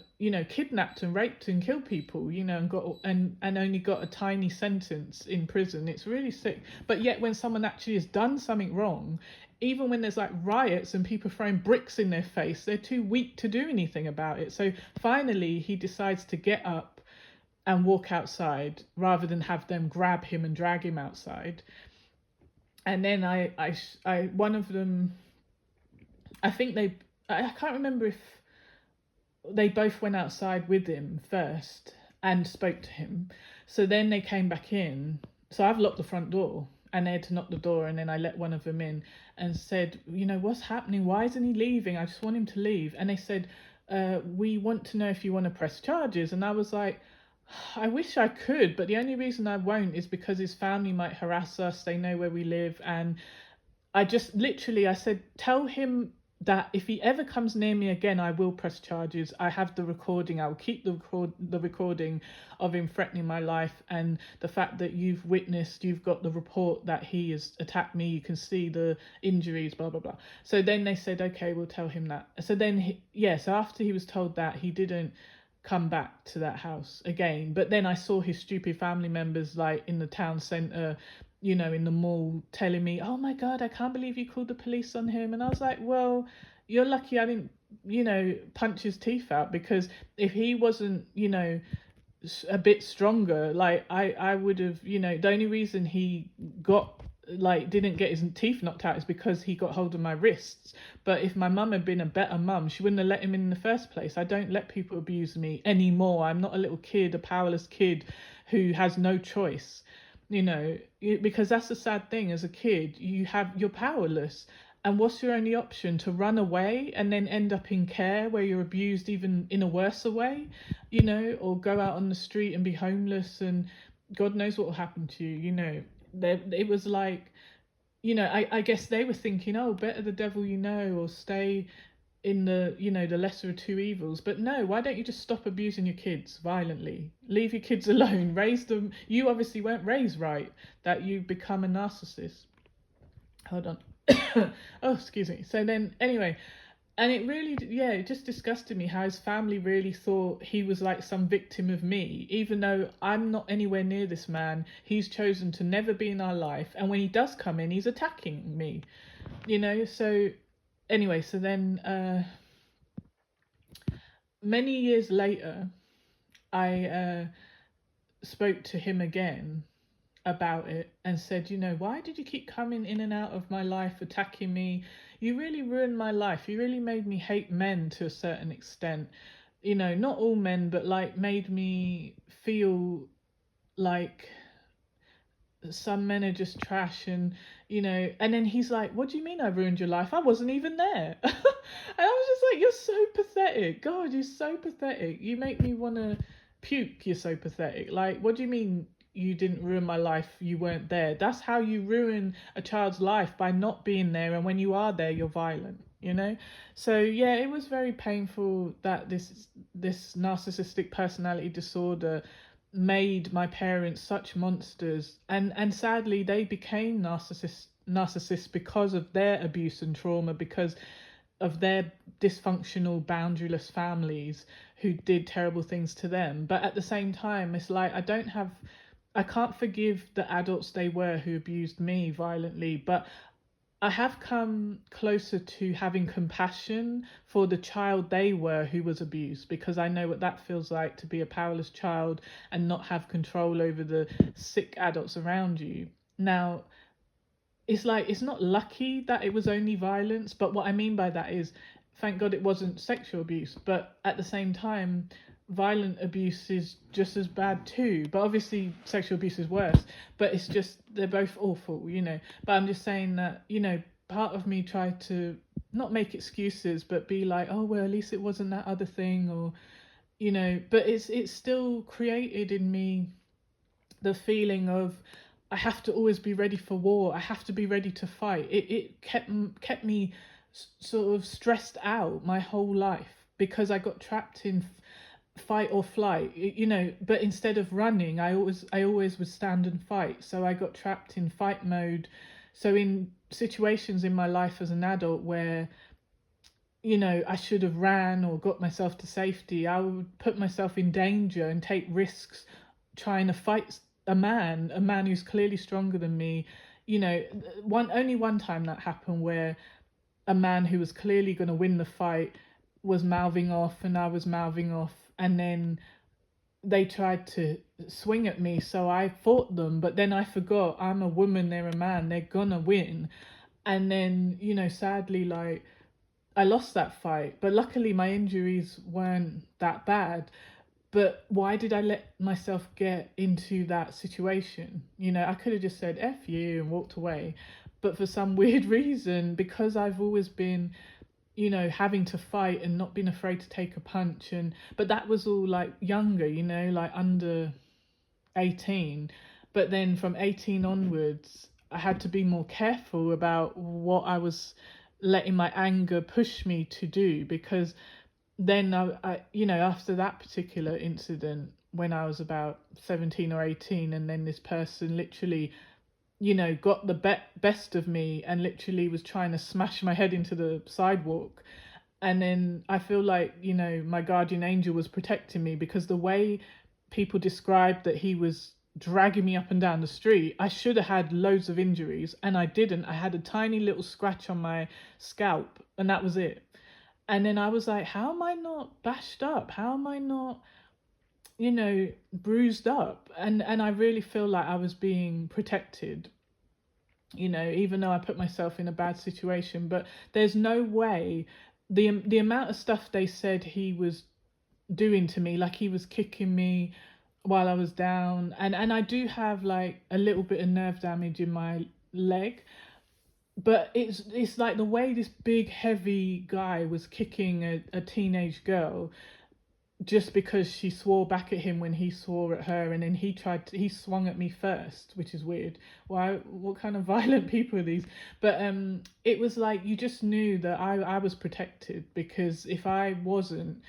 kidnapped and raped and killed people, and got and only got a tiny sentence in prison. It's really sick. But yet when someone actually has done something wrong, even when there's like riots and people throwing bricks in their face, they're too weak to do anything about it. So finally he decides to get up and walk outside rather than have them grab him and drag him outside. And then I one of them, I think I can't remember if they both went outside with him first and spoke to him. So then they came back in. So I've locked the front door, and they had to knock the door, and then I let one of them in and said, what's happening? Why isn't he leaving? I just want him to leave. And they said, we want to know if you want to press charges. And I was like, I wish I could, but the only reason I won't is because his family might harass us. They know where we live. And I just literally, I said, tell him that if he ever comes near me again, I will press charges. I have the recording. I will keep the recording of him threatening my life, and the fact that you've got the report that he has attacked me. You can see the injuries, blah, blah, blah. So then they said, okay, we'll tell him that. So then, so after he was told that, he didn't come back to that house again. But then I saw his stupid family members, like in the town centre, in the mall, telling me, oh my God, I can't believe you called the police on him. And I was like, well, you're lucky I didn't, punch his teeth out, because if he wasn't, a bit stronger, like I would have, the only reason he didn't get his teeth knocked out is because he got hold of my wrists. But if my mum had been a better mum, she wouldn't have let him in the first place. I don't let people abuse me anymore. I'm not a little kid, a powerless kid who has no choice. Because that's the sad thing. As a kid, you're powerless, and what's your only option? To run away and then end up in care where you're abused even in a worse way, or go out on the street and be homeless, and God knows what will happen to you. It was like, I guess they were thinking, oh, better the devil or stay in the the lesser of two evils. But no, why don't you just stop abusing your kids violently? Leave your kids alone, raise them. You obviously weren't raised right, that you become a narcissist. Hold on. Oh, excuse me. So then anyway, and it really, it just disgusted me how his family really thought he was like some victim of me, even though I'm not anywhere near this man. He's chosen to never be in our life, and when he does come in, he's attacking me, so anyway, so then many years later, I spoke to him again about it and said, why did you keep coming in and out of my life, attacking me? You really ruined my life. You really made me hate men to a certain extent. Not all men, but like made me feel like some men are just trash, and and then he's like, what do you mean I ruined your life? I wasn't even there. And I was just like, you're so pathetic. God, you're so pathetic. You make me want to puke. You're so pathetic. Like, what do you mean you didn't ruin my life, you weren't there. That's how you ruin a child's life, by not being there, and when you are there, you're violent, you know? So yeah, it was very painful that this narcissistic personality disorder made my parents such monsters, and sadly they became narcissists because of their abuse and trauma, because of their dysfunctional, boundaryless families who did terrible things to them. But at the same time, it's like I can't forgive the adults they were who abused me violently, but I have come closer to having compassion for the child they were who was abused, because I know what that feels like, to be a powerless child and not have control over the sick adults around you. Now, it's like, it's not lucky that it was only violence, but what I mean by that is, thank God it wasn't sexual abuse, but at the same time, violent abuse is just as bad too. But obviously sexual abuse is worse, but it's just, they're both awful, you know. But I'm just saying that, you know, part of me tried to not make excuses, but be like, oh well, at least it wasn't that other thing, or you know. But it's still created in me the feeling of, I have to always be ready for war. I have to be ready to fight. It kept me sort of stressed out my whole life, because I got trapped in fight or flight, you know. But instead of running, I always would stand and fight. So I got trapped in fight mode. So in situations in my life as an adult where, you know, I should have ran or got myself to safety, I would put myself in danger and take risks trying to fight a man who's clearly stronger than me. You know, only one time that happened, where a man who was clearly going to win the fight was mouthing off and I was mouthing off, and then they tried to swing at me, so I fought them, but then I forgot I'm a woman, they're a man, they're gonna win. And then, you know, sadly, like, I lost that fight, but luckily my injuries weren't that bad. But why did I let myself get into that situation? You know, I could have just said F you and walked away. But for some weird reason, because I've always been, you know, having to fight and not being afraid to take a punch, and but that was all like younger, you know, like under 18. But then from 18 onwards, I had to be more careful about what I was letting my anger push me to do, because then you know, after that particular incident when I was about 17 or 18, and then this person literally, you know, got the best of me and literally was trying to smash my head into the sidewalk. And then I feel like, you know, my guardian angel was protecting me, because the way people described that he was dragging me up and down the street, I should have had loads of injuries, and I didn't. I had a tiny little scratch on my scalp, and that was it. And then I was like, how am I not bashed up? How am I not, you know, bruised up? And I really feel like I was being protected, you know, even though I put myself in a bad situation. But there's no way, the amount of stuff they said he was doing to me, like he was kicking me while I was down, and I do have like a little bit of nerve damage in my leg, but it's like the way this big heavy guy was kicking a teenage girl just because she swore back at him when he swore at her, and then he swung at me first, which is weird. Why, what kind of violent people are these? But it was like, you just knew that I was protected, because if I wasn't,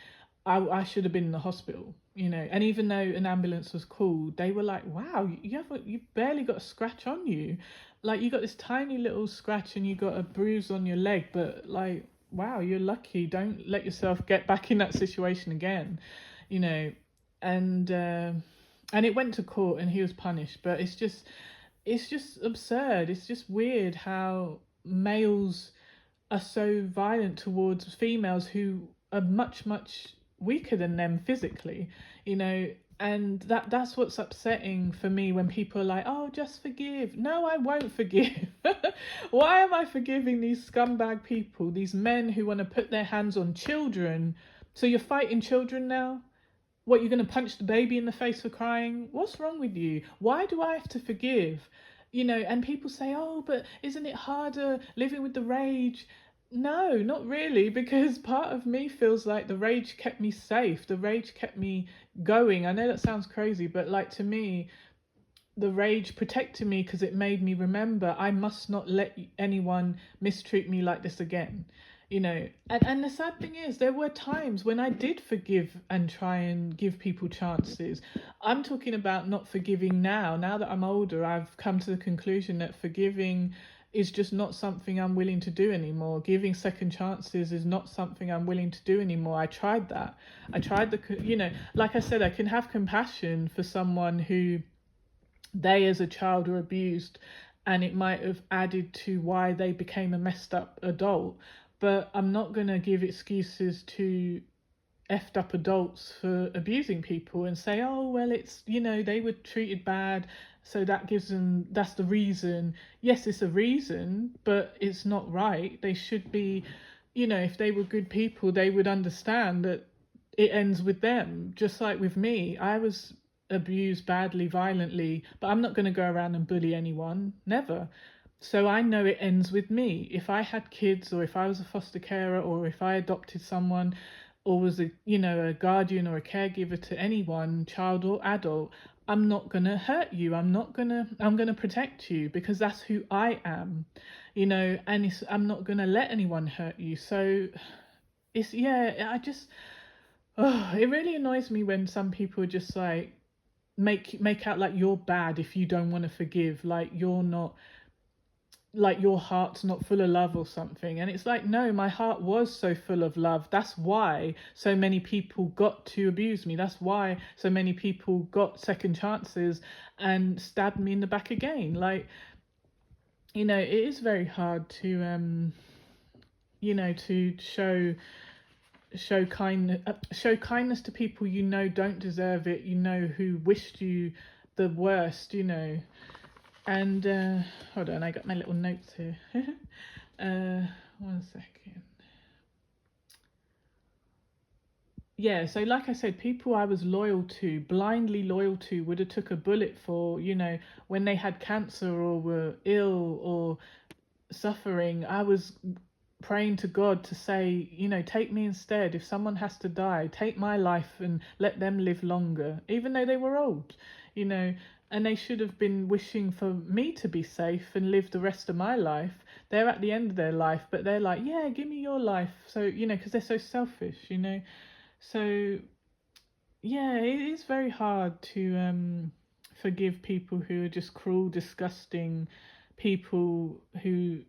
I should have been in the hospital, you know. And even though an ambulance was called, they were like, wow, you barely got a scratch on you, like you got this tiny little scratch and you got a bruise on your leg, but like, wow, you're lucky, don't let yourself get back in that situation again, you know. And it went to court and he was punished, but it's just absurd. It's just weird how males are so violent towards females who are much weaker than them physically, you know. And that's what's upsetting for me, when people are like, oh, just forgive. No, I won't forgive. Why am I forgiving these scumbag people, these men who want to put their hands on children? So you're fighting children now? What, you're going to punch the baby in the face for crying? What's wrong with you? Why do I have to forgive? You know, and people say, oh, but isn't it harder living with the rage? No, not really, because part of me feels like the rage kept me safe. The rage kept me going. I know that sounds crazy, but like, to me, the rage protected me because it made me remember I must not let anyone mistreat me like this again. And the sad thing is, there were times when I did forgive and try and give people chances. I'm talking about not forgiving now. Now that I'm older, I've come to the conclusion that forgiving is just not something I'm willing to do anymore. Giving second chances is not something I'm willing to do anymore. I tried that. I tried like I said, I can have compassion for someone who they as a child were abused and it might have added to why they became a messed up adult. But I'm not going to give excuses to effed up adults for abusing people and say, oh, well, it's, they were treated bad. So that's the reason. Yes, it's a reason, but it's not right. They should be, if they were good people, they would understand that it ends with them. Just like with me, I was abused badly, violently, but I'm not going to go around and bully anyone. Never. So I know it ends with me. If I had kids, or if I was a foster carer, or if I adopted someone, or was a guardian or a caregiver to anyone, child or adult, I'm not gonna hurt you. I'm gonna protect you because that's who I am, and I'm not gonna let anyone hurt you. So I just, it really annoys me when some people just like make out like you're bad if you don't want to forgive, like you're not, like your heart's not full of love or something. And it's like, no, my heart was so full of love. That's why so many people got to abuse me. That's why so many people got second chances and stabbed me in the back again. Like, it is very hard to to show kindness to people don't deserve it, who wished you the worst. And hold on, I got my little notes here. 1 second. Yeah, so like I said, people I was loyal to, blindly loyal to, would have took a bullet for, when they had cancer or were ill or suffering. I was praying to God to say, take me instead. If someone has to die, take my life and let them live longer, even though they were old, and they should have been wishing for me to be safe and live the rest of my life. They're at the end of their life, but they're like, yeah, give me your life. So, because they're so selfish, So, yeah, it is very hard to forgive people who are just cruel, disgusting people who,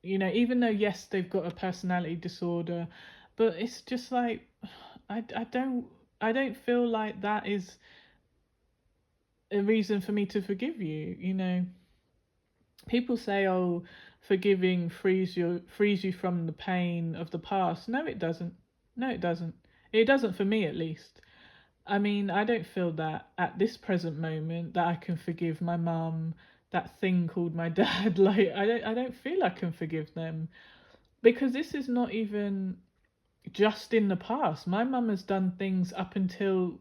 even though, yes, they've got a personality disorder, but it's just like, I don't feel like that is a reason for me to forgive you. People say, oh, forgiving frees you from the pain of the past. No, it doesn't. It doesn't for me, at least. I mean, I don't feel that at this present moment that I can forgive my mum, that thing called my dad. Like, I don't feel I can forgive them because this is not even just in the past. My mum has done things up until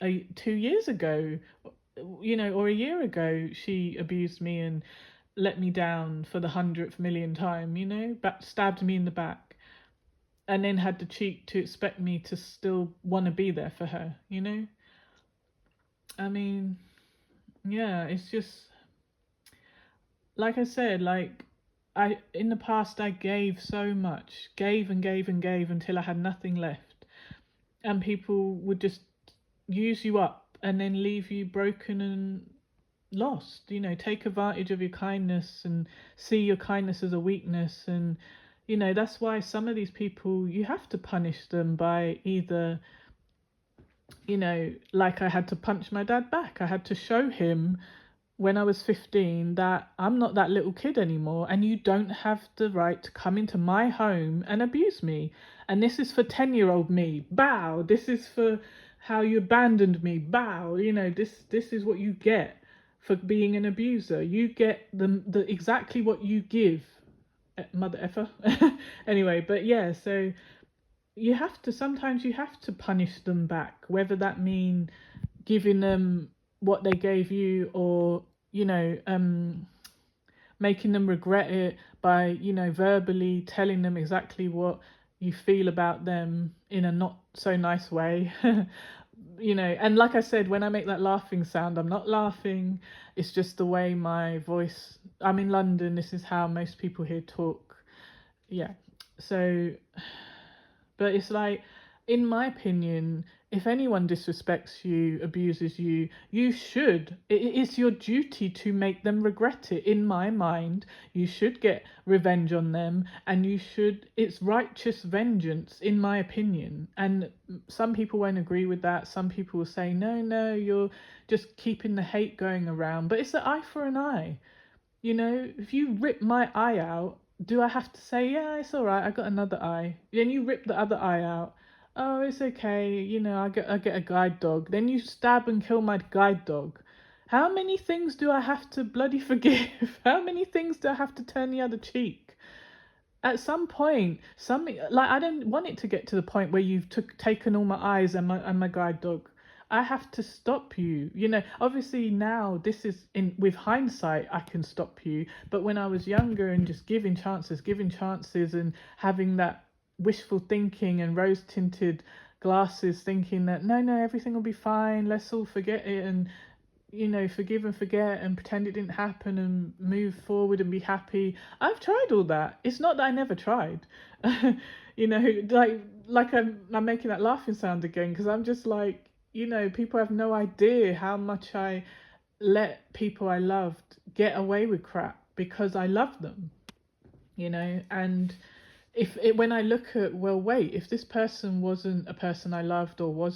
2 years ago, or a year ago. She abused me and let me down for the 100th million time, stabbed me in the back, and then had the cheek to expect me to still want to be there for her. I mean, yeah, it's just like I said, like in the past I gave so much, gave and gave and gave until I had nothing left, and people would just use you up and then leave you broken and lost. Take advantage of your kindness and see your kindness as a weakness. And that's why some of these people, you have to punish them by either, like I had to punch my dad back. I had to show him when I was 15 that I'm not that little kid anymore, and you don't have the right to come into my home and abuse me. And this is for 10-year-old me. Bow. This is for how you abandoned me. Bow. This is what you get for being an abuser. You get the exactly what you give, mother effer. Anyway, but yeah, so sometimes you have to punish them back, whether that mean giving them what they gave you, or making them regret it by verbally telling them exactly what you feel about them in a not so nice way. And like I said, when I make that laughing sound, I'm not laughing. It's just the way my voice, I'm in London, this is how most people here talk. Yeah. So, but it's like, in my opinion, if anyone disrespects you, abuses you, you should. It's your duty to make them regret it. In my mind, you should get revenge on them, and you should. It's righteous vengeance, in my opinion. And some people won't agree with that. Some people will say, no, no, you're just keeping the hate going around. But it's an eye for an eye. If you rip my eye out, do I have to say, yeah, it's all right, I got another eye? Then you rip the other eye out. Oh, it's okay. I get a guide dog. Then you stab and kill my guide dog. How many things do I have to bloody forgive? How many things do I have to turn the other cheek? At some point, I don't want it to get to the point where you've taken all my eyes and my guide dog. I have to stop you. Obviously now this is in with hindsight I can stop you, but when I was younger and just giving chances and having that wishful thinking and rose tinted glasses, thinking that no, everything will be fine, let's all forget it and forgive and forget and pretend it didn't happen and move forward and be happy. I've tried all that. It's not that I never tried. Like I'm making that laughing sound again because I'm just like, people have no idea how much I let people I loved get away with crap because I love them, and when I look at, well, wait, if this person wasn't a person I loved or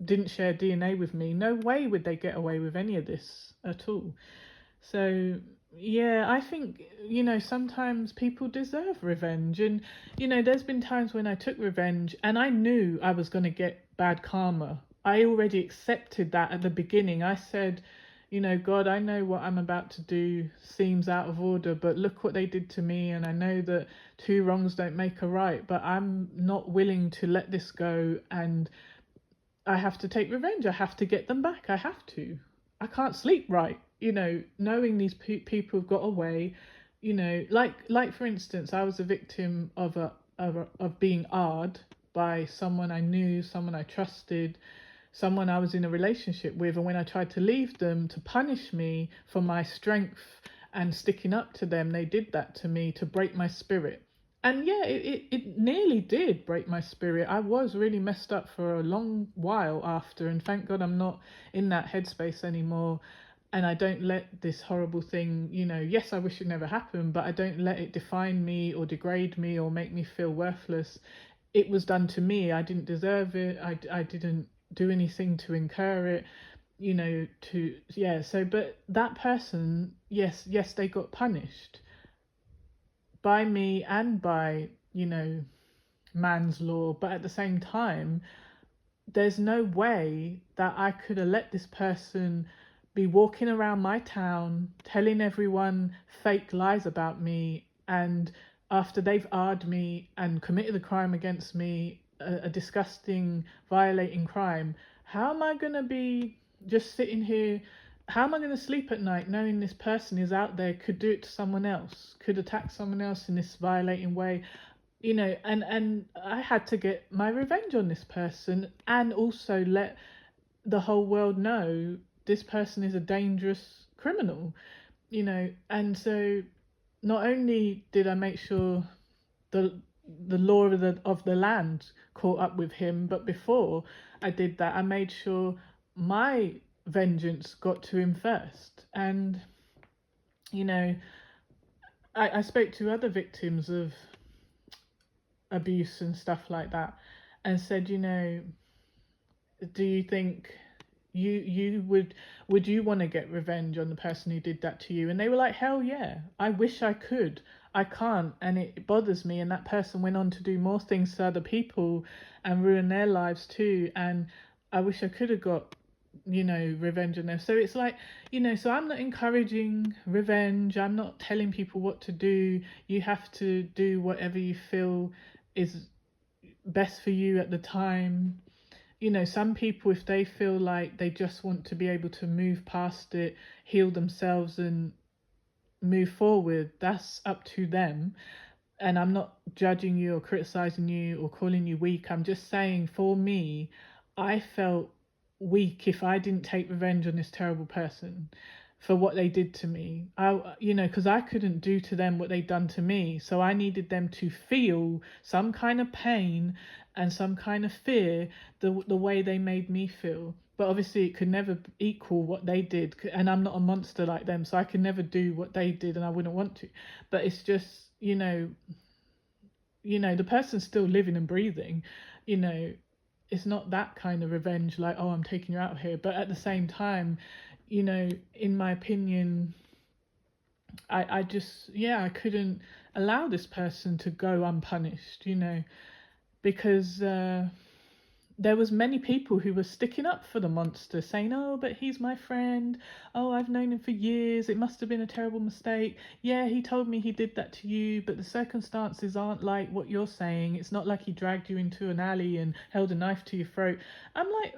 didn't share DNA with me, no way would they get away with any of this at all. So yeah, I think, sometimes people deserve revenge. And, there's been times when I took revenge and I knew I was going to get bad karma. I already accepted that at the beginning. I said, God, I know what I'm about to do seems out of order, but look what they did to me. And I know that two wrongs don't make a right, but I'm not willing to let this go. And I have to take revenge. I have to get them back. I have to. I can't sleep right, knowing these people have got away, like for instance, I was a victim of being AR'd by someone I knew, someone I trusted, someone I was in a relationship with, and when I tried to leave them to punish me for my strength and sticking up to them, they did that to me to break my spirit. And yeah, it nearly did break my spirit. I was really messed up for a long while after, and thank God I'm not in that headspace anymore. And I don't let this horrible thing, yes, I wish it never happened, but I don't let it define me or degrade me or make me feel worthless. It was done to me. I didn't deserve it. I didn't do anything to incur it, but that person, yes, they got punished by me and by, man's law, but at the same time, there's no way that I could have let this person be walking around my town telling everyone fake lies about me, and after they've AR'd me and committed a crime against me, a disgusting, violating crime, how am I going to be just sitting here? How am I going to sleep at night knowing this person is out there, could do it to someone else, could attack someone else in this violating way? And I had to get my revenge on this person and also let the whole world know this person is a dangerous criminal, and so not only did I make sure the law of the land caught up with him, but before I did that, I made sure my vengeance got to him first. And I spoke to other victims of abuse and stuff like that and said, do you think you would you want to get revenge on the person who did that to you? And they were like, hell yeah, I wish I could. I can't, and it bothers me. And that person went on to do more things to other people and ruin their lives too, and I wish I could have got revenge on them. So it's like, so I'm not encouraging revenge. I'm not telling people what to do. You have to do whatever you feel is best for you at the time. Some people, if they feel like they just want to be able to move past it, heal themselves and move forward, that's up to them. And I'm not judging you or criticizing you or calling you weak. I'm just saying, for me, I felt weak if I didn't take revenge on this terrible person for what they did to me. Because I couldn't do to them what they'd done to me. So I needed them to feel some kind of pain and some kind of fear the way they made me feel. But obviously, it could never equal what they did. And I'm not a monster like them. So I can never do what they did, and I wouldn't want to. But it's just, the person's still living and breathing, you know, it's not that kind of revenge like, oh, I'm taking you out of here. But at the same time, in my opinion, I just, I couldn't allow this person to go unpunished, because there was many people who were sticking up for the monster, saying, oh, but he's my friend, oh, I've known him for years, it must have been a terrible mistake, yeah, he told me he did that to you, but the circumstances aren't like what you're saying, it's not like he dragged you into an alley and held a knife to your throat. I'm like,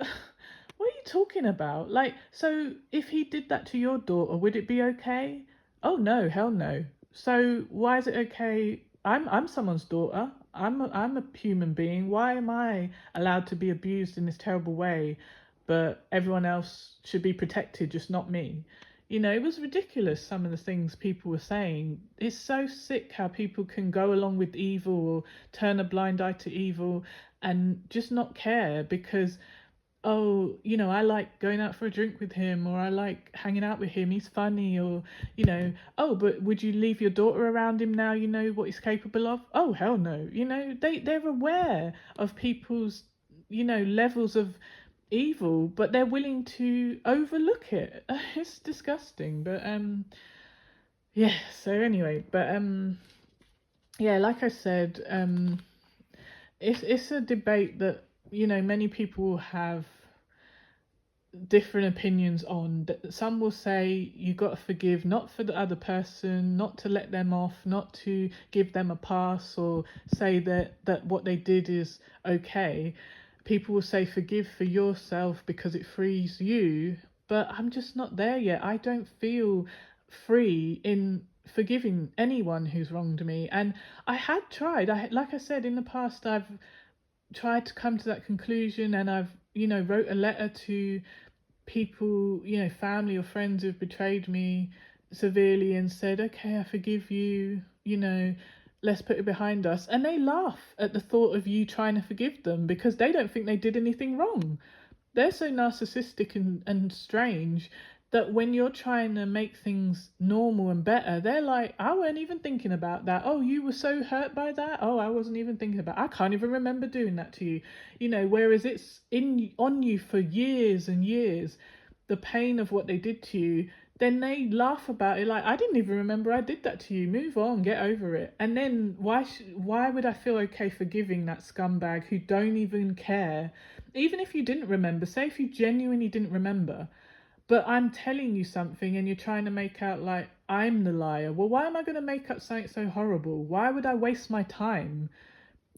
what are you talking about? Like, so if he did that to your daughter, would it be okay? Oh no, hell no. So why is it okay? I'm someone's daughter. I'm a human being. Why am I allowed to be abused in this terrible way, but everyone else should be protected, just not me? It was ridiculous, some of the things people were saying. It's so sick how people can go along with evil or turn a blind eye to evil and just not care because, oh, I like going out for a drink with him, or I like hanging out with him, he's funny, or, oh, but would you leave your daughter around him now you know what he's capable of? Oh, hell no. They're aware of people's, levels of evil, but they're willing to overlook it. It's disgusting. But yeah, so anyway, but yeah, like I said, it's a debate that many people have different opinions on. Some will say you got to forgive, not for the other person, not to let them off, not to give them a pass or say that what they did is okay. People will say forgive for yourself because it frees you, but I'm just not there yet. I don't feel free in forgiving anyone who's wronged me, and I had tried. Like I said in the past, I've tried to come to that conclusion, and I've wrote a letter to people, family or friends who've betrayed me severely and said, okay, I forgive you, let's put it behind us. And they laugh at the thought of you trying to forgive them because they don't think they did anything wrong. They're so narcissistic and strange that when you're trying to make things normal and better, they're like, I weren't even thinking about that. Oh, you were so hurt by that? Oh, I wasn't even thinking about it. I can't even remember doing that to you. Whereas it's on you for years and years, the pain of what they did to you, then they laugh about it like, I didn't even remember I did that to you. Move on, get over it. And then why would I feel okay forgiving that scumbag who don't even care? Even if you didn't remember, say if you genuinely didn't remember, but I'm telling you something and you're trying to make out like I'm the liar. Well, why am I going to make up something so horrible? Why would I waste my time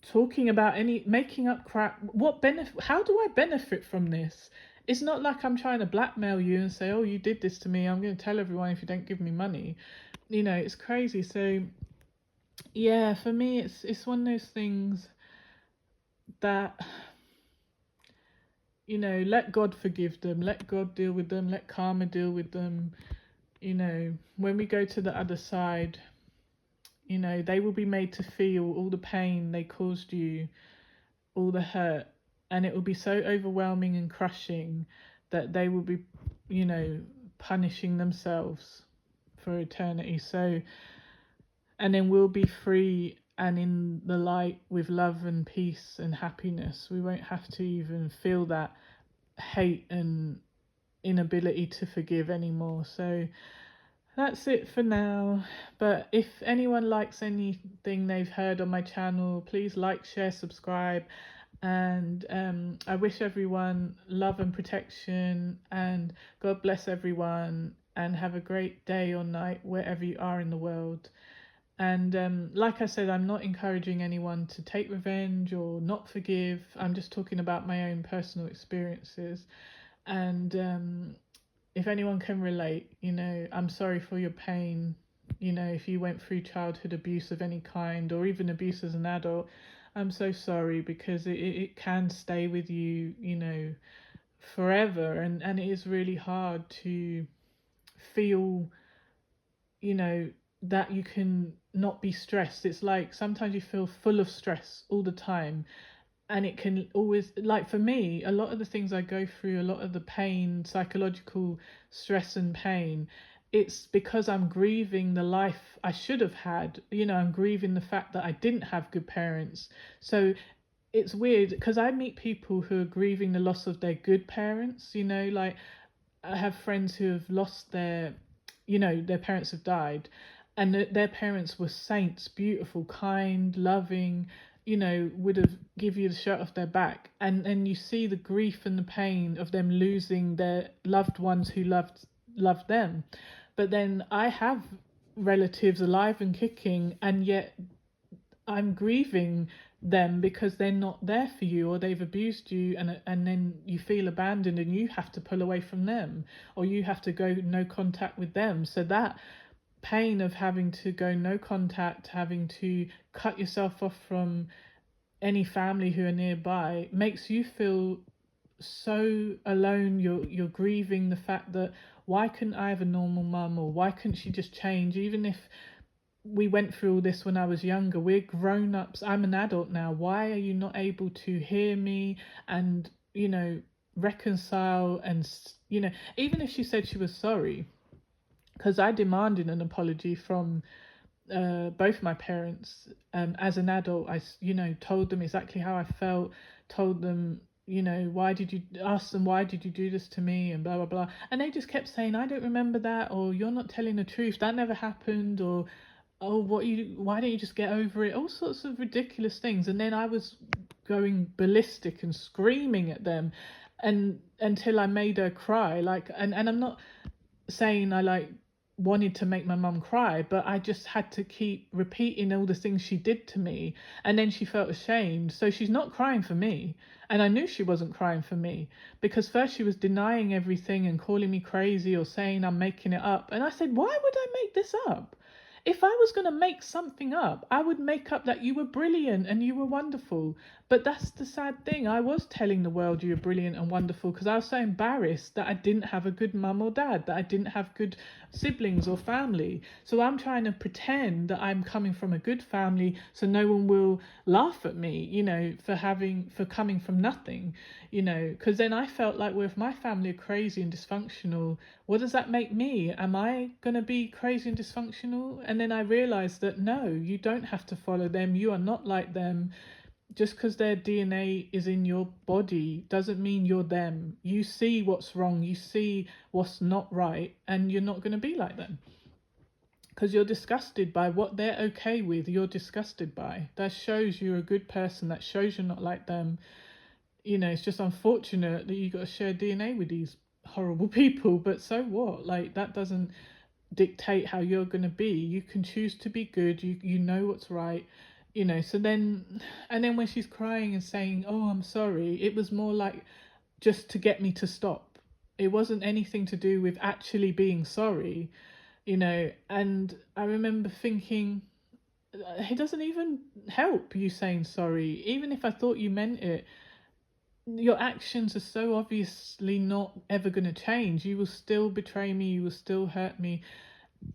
talking about making up crap? What benefit? How do I benefit from this? It's not like I'm trying to blackmail you and say, oh, you did this to me, I'm going to tell everyone if you don't give me money. It's crazy. So yeah, for me, it's one of those things that, let God forgive them, let God deal with them, let karma deal with them. When we go to the other side, they will be made to feel all the pain they caused you, all the hurt, and it will be so overwhelming and crushing that they will be, punishing themselves for eternity. So, and then we'll be free and in the light with love and peace and happiness. We won't have to even feel that hate and inability to forgive anymore. So that's it for now. But if anyone likes anything they've heard on my channel, please like, share, subscribe. And I wish everyone love and protection, and God bless everyone, and have a great day or night wherever you are in the world. And like I said, I'm not encouraging anyone to take revenge or not forgive. I'm just talking about my own personal experiences. And if anyone can relate, I'm sorry for your pain. If you went through childhood abuse of any kind or even abuse as an adult, I'm so sorry, because it can stay with you, forever, and it is really hard to feel, you know, that you can not be stressed. It's like sometimes you feel full of stress all the time, and it can always, like for me, a lot of the things I go through, a lot of the pain, psychological stress and pain, it's because I'm grieving the life I should have had. I'm grieving the fact that I didn't have good parents. So it's weird because I meet people who are grieving the loss of their good parents. Like I have friends who have lost their parents have died, and their parents were saints, beautiful, kind, loving, would have give you the shirt off their back, and you see the grief and the pain of them losing their loved ones who loved them. But then I have relatives alive and kicking, and yet I'm grieving them because they're not there for you, or they've abused you, and then you feel abandoned and you have to pull away from them, or you have to go no contact with them. So that pain of having to go no contact, having to cut yourself off from any family who are nearby, makes you feel so alone. You're grieving the fact that, why couldn't I have a normal mum, or why couldn't she just change? Even if we went through all this when I was younger, we're grown ups, I'm an adult now, why are you not able to hear me and reconcile? And even if she said she was sorry, because I demanded an apology from both my parents. As an adult, I told them exactly how I felt, told them, why did you ask them, why did you do this to me, and blah blah blah, and they just kept saying, I don't remember that, or you're not telling the truth, that never happened, or oh, why don't you just get over it, all sorts of ridiculous things. And then I was going ballistic and screaming at them, and until I made her cry, like, and I'm not saying I like wanted to make my mum cry, but I just had to keep repeating all the things she did to me, and then she felt ashamed, so she's not crying for me. And I knew she wasn't crying for me, because first she was denying everything and calling me crazy or saying I'm making it up, and I said, why would I make this up? If I was going to make something up, I would make up that you were brilliant and you were wonderful. But that's the sad thing. I was telling the world you were brilliant and wonderful because I was so embarrassed that I didn't have a good mum or dad, that I didn't have good siblings or family. So I'm trying to pretend that I'm coming from a good family so no one will laugh at me, for coming from nothing, because then I felt like, well, if my family are crazy and dysfunctional, what does that make me? Am I going to be crazy and dysfunctional? And then I realized that no, you don't have to follow them. You are not like them. Just because their DNA is in your body doesn't mean you're them. You see what's wrong, you see what's not right, and you're not going to be like them. Because you're disgusted by what they're okay with, you're disgusted by. That shows you're a good person, that shows you're not like them. It's just unfortunate that you got to share DNA with these horrible people, but so what? Like, that doesn't dictate how you're going to be. You can choose to be good, you know what's right. So then, and then when she's crying and saying, oh, I'm sorry, it was more like just to get me to stop. It wasn't anything to do with actually being sorry. And I remember thinking, it doesn't even help you saying sorry. Even if I thought you meant it, your actions are so obviously not ever going to change. You will still betray me, you will still hurt me.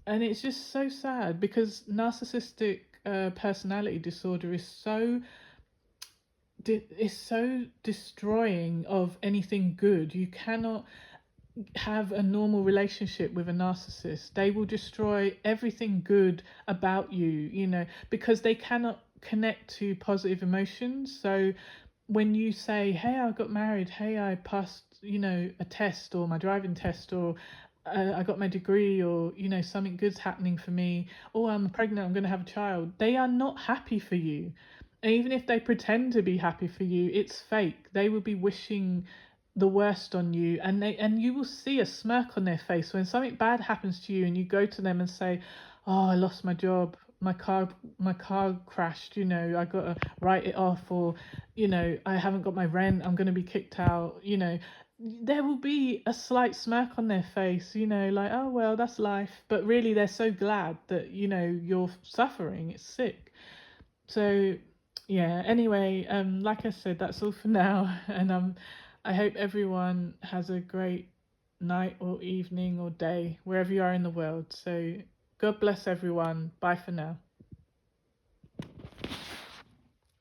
And it's just so sad, because narcissistic personality disorder is so destroying of anything good. You cannot have a normal relationship with a narcissist. They will destroy everything good about you, because they cannot connect to positive emotions. So when you say, hey, I got married, hey, I passed, a test, or my driving test, or I got my degree, or something good's happening for me, or I'm pregnant, I'm going to have a child, they are not happy for you. And even if they pretend to be happy for you, it's fake. They will be wishing the worst on you, and you will see a smirk on their face when something bad happens to you and you go to them and say, oh, I lost my job, my car crashed, I gotta write it off, or I haven't got my rent, I'm gonna be kicked out. There will be a slight smirk on their face, like, oh well, that's life, but really they're so glad that you're suffering. It's sick. So yeah, anyway, like I said, that's all for now. And I hope everyone has a great night or evening or day, wherever you are in the world. So, God bless everyone. Bye for now.